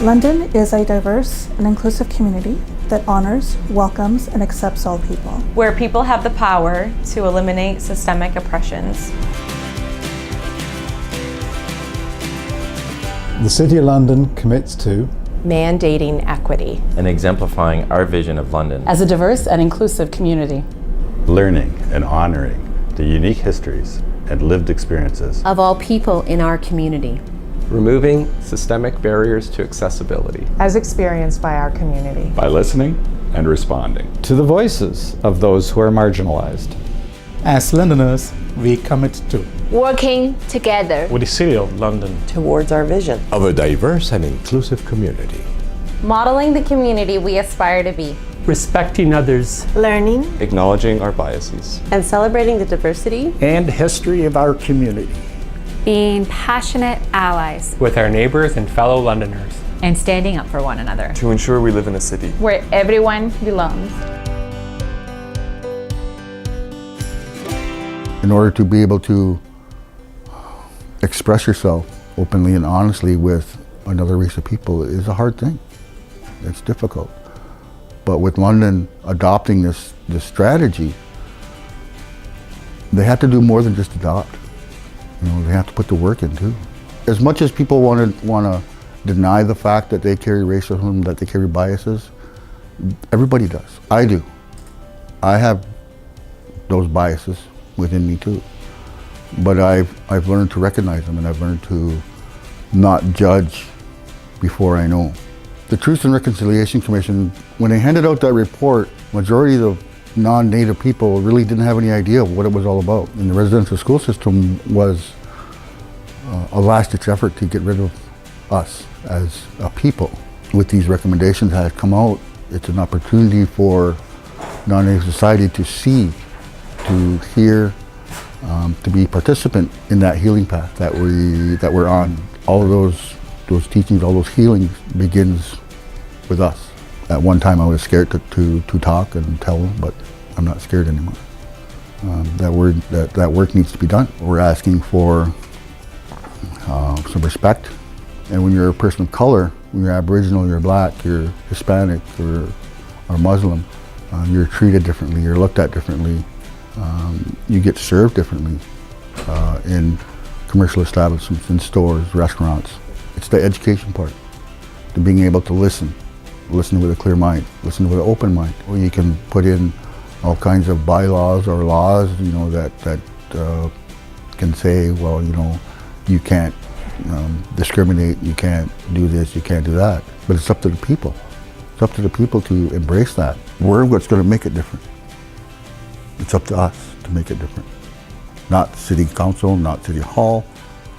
London is a diverse and inclusive community that honors, welcomes, and accepts all people. Where people have the power to eliminate systemic oppressions. The City of London commits to mandating equity and exemplifying our vision of London as a diverse and inclusive community. Learning and honoring the unique histories and lived experiences of all people in our community. Removing systemic barriers to accessibility as experienced by our community. By listening and responding to the voices of those who are marginalized. As Londoners, we commit to working together with the City of London towards our vision of a diverse and inclusive community. Modeling the community we aspire to be. Respecting others. Learning. Acknowledging our biases. And celebrating the diversity and history of our community. Being passionate allies with our neighbors and fellow Londoners. And standing up for one another. To ensure we live in a city where everyone belongs. In order to be able to express yourself openly and honestly with another race of people is a hard thing. It's difficult. But with London adopting this strategy, they have to do more than just adopt. You know, they have to put the work in too. As much as people want to deny the fact that they carry racism, that they carry biases, everybody does. I do. I have those biases within me too. But I've learned to recognize them, and I've learned to not judge before I know. The Truth and Reconciliation Commission, when they handed out that report, majority of the non-Native people really didn't have any idea of what it was all about. And the residential school system was a last-ditch effort to get rid of us as a people. With these recommendations that had come out, it's an opportunity for non-Native society to see, to hear, to be participant in that healing path that we're on. All of those teachings, all those healings begins with us. At one time I was scared to talk and tell them, but I'm not scared anymore. That work needs to be done. We're asking for some respect. And when you're a person of color, when you're Aboriginal, you're Black, you're Hispanic, or Muslim, you're treated differently, you're looked at differently. You get served differently in commercial establishments, in stores, restaurants. It's the education part, to being able to listen with a clear mind, listen with an open mind. Or you can put in all kinds of bylaws or laws, you know, that can say, well, you know, you can't discriminate, you can't do this, you can't do that. But it's up to the people. It's up to the people to embrace that. We're what's going to make it different. It's up to us to make it different. Not city council, not city hall,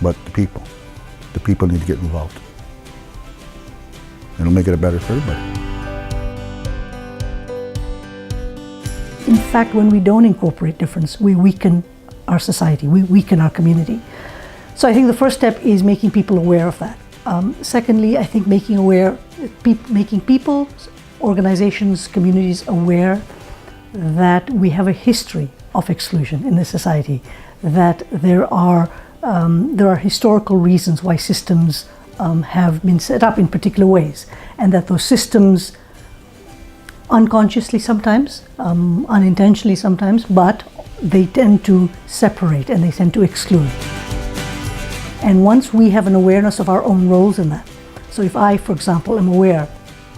but the people. The people need to get involved. It'll make it better for everybody. In fact, when we don't incorporate difference, we weaken our society, we weaken our community. So I think the first step is making people aware of that. Secondly, I think making people, organizations, communities aware that we have a history of exclusion in this society, that there are historical reasons why systems have been set up in particular ways, and that those systems, unconsciously sometimes, unintentionally sometimes, but they tend to separate and they tend to exclude. And once we have an awareness of our own roles in that, so if I, for example, am aware,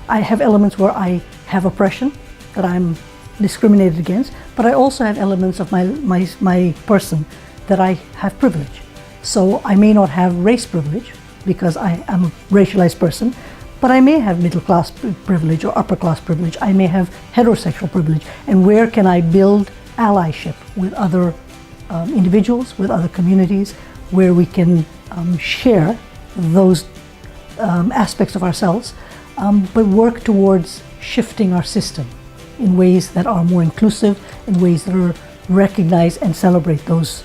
I have elements where I have oppression, that I'm discriminated against, but I also have elements of my person that I have privilege. So I may not have race privilege because I am a racialized person, but I may have middle class privilege or upper class privilege. I may have heterosexual privilege. And where can I build allyship with other individuals, with other communities, where we can share those aspects of ourselves, but work towards shifting our system in ways that are more inclusive, in ways that are recognize and celebrate those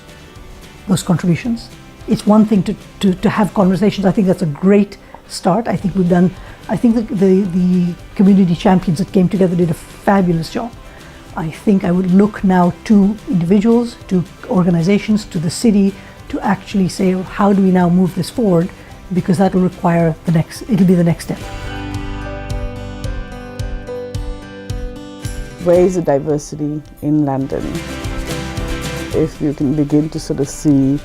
contributions. It's one thing to have conversations. I think that's a great start. I think the community champions that came together did a fabulous job. I think I would look now to individuals, to organizations, to the city, to actually say, how do we now move this forward because that will require it'll be the next step. Where is the diversity in London? If you can begin to sort of see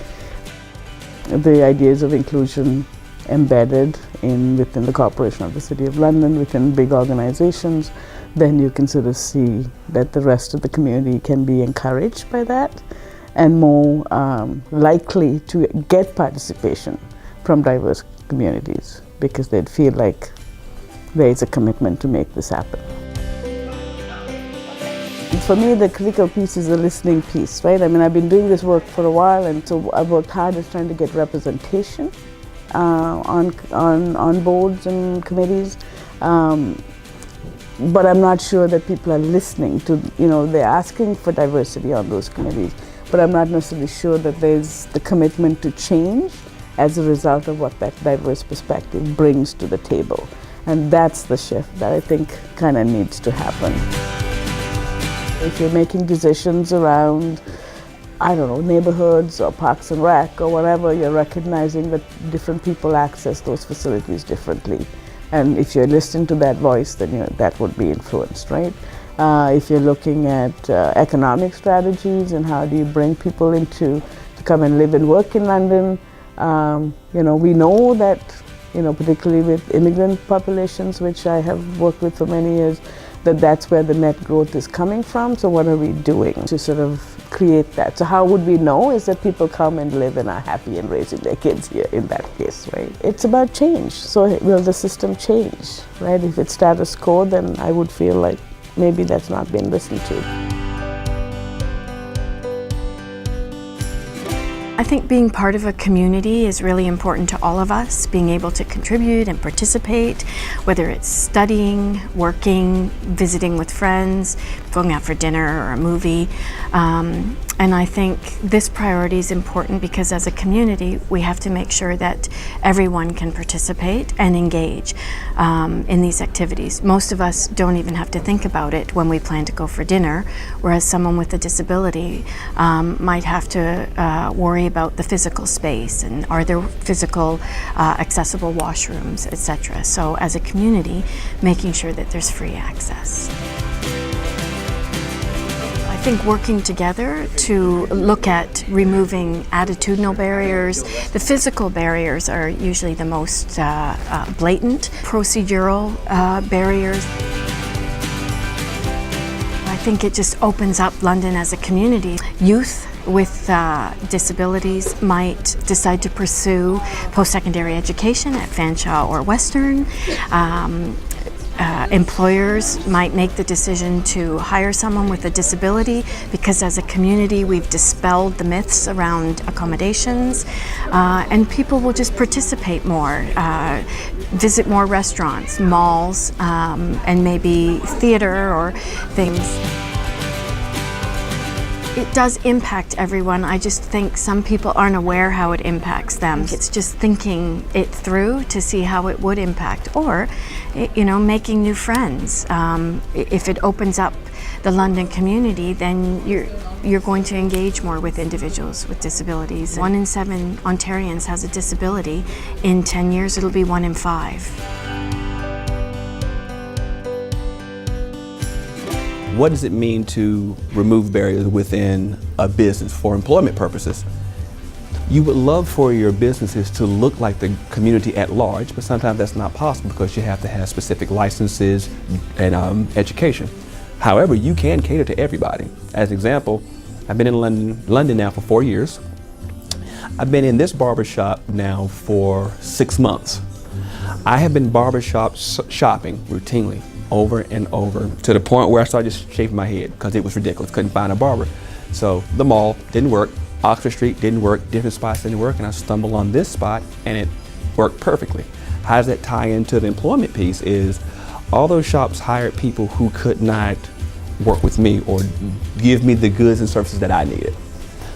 the ideas of inclusion embedded within the Corporation of the City of London, within big organizations, then you can sort of see that the rest of the community can be encouraged by that and more likely to get participation from diverse communities because they'd feel like there is a commitment to make this happen. For me, the critical piece is the listening piece, right? I mean, I've been doing this work for a while, and so I've worked hard at trying to get representation on boards and committees. But I'm not sure that people are listening to, they're asking for diversity on those committees, but I'm not necessarily sure that there's the commitment to change as a result of what that diverse perspective brings to the table. And that's the shift that I think kind of needs to happen. If you're making decisions around, neighborhoods or parks and rec or whatever, you're recognizing that different people access those facilities differently. And if you're listening to that voice, then that would be influenced, right? If you're looking at economic strategies and how do you bring people to come and live and work in London, we know that, particularly with immigrant populations, which I have worked with for many years, that's where the net growth is coming from. So what are we doing to sort of create that? So how would we know is that people come and live and are happy and raising their kids here in that case, right? It's about change. So will the system change, right? If it's status quo, then I would feel like maybe that's not been listened to. I think being part of a community is really important to all of us, being able to contribute and participate, whether it's studying, working, visiting with friends, going out for dinner or a movie. And I think this priority is important because as a community, we have to make sure that everyone can participate and engage in these activities. Most of us don't even have to think about it when we plan to go for dinner, whereas someone with a disability might have to worry about the physical space and are there physical accessible washrooms, etc. So as a community, making sure that there's free access. I think working together to look at removing attitudinal barriers. The physical barriers are usually the most blatant. Procedural barriers. I think it just opens up London as a community. Youth with disabilities might decide to pursue post-secondary education at Fanshawe or Western. Employers might make the decision to hire someone with a disability because as a community we've dispelled the myths around accommodations and people will just participate more, visit more restaurants, malls, and maybe theater or things. It does impact everyone. I just think some people aren't aware how it impacts them. It's just thinking it through to see how it would impact, or, making new friends. If it opens up the London community, then you're going to engage more with individuals with disabilities. 1 in 7 Ontarians has a disability. In 10 years, it'll be 1 in 5. What does it mean to remove barriers within a business for employment purposes? You would love for your businesses to look like the community at large, but sometimes that's not possible because you have to have specific licenses and education. However, you can cater to everybody. As an example, I've been in London now for 4 years. I've been in this barbershop now for 6 months. I have been barbershop shopping routinely over and over to the point where I started just shaving my head because it was ridiculous. Couldn't find a barber. So the mall didn't work, Oxford Street didn't work, different spots didn't work, and I stumbled on this spot and it worked perfectly. How does that tie into the employment piece is all those shops hired people who could not work with me or give me the goods and services that I needed.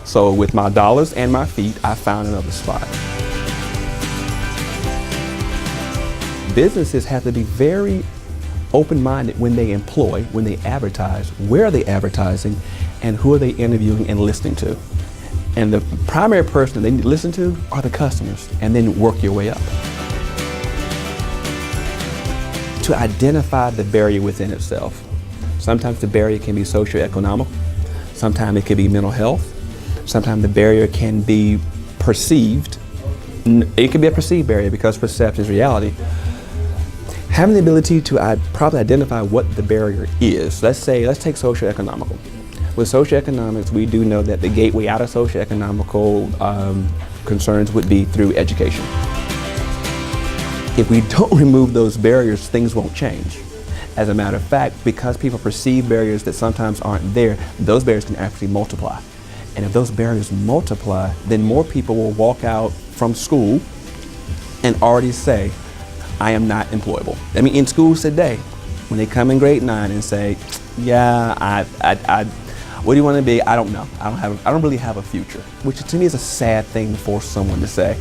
So with my dollars and my feet, I found another spot. Businesses have to be very open-minded when they employ, when they advertise, where are they advertising, and who are they interviewing and listening to. And the primary person they need to listen to are the customers, and then work your way up. To identify the barrier within itself. Sometimes the barrier can be socioeconomic, sometimes it can be mental health, sometimes the barrier can be perceived. It can be a perceived barrier because perception is reality. Having the ability to properly identify what the barrier is. Let's take socioeconomical. With socioeconomics, we do know that the gateway out of socioeconomical concerns would be through education. If we don't remove those barriers, things won't change. As a matter of fact, because people perceive barriers that sometimes aren't there, those barriers can actually multiply. And if those barriers multiply, then more people will walk out from school and already say, I am not employable. I mean, in schools today, when they come in grade 9 and say, yeah, what do you want to be? I don't know. I don't really have a future, which to me is a sad thing for someone to say.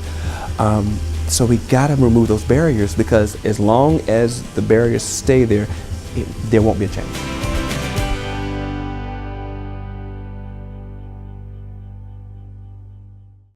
So we got to remove those barriers, because as long as the barriers stay there, there won't be a change.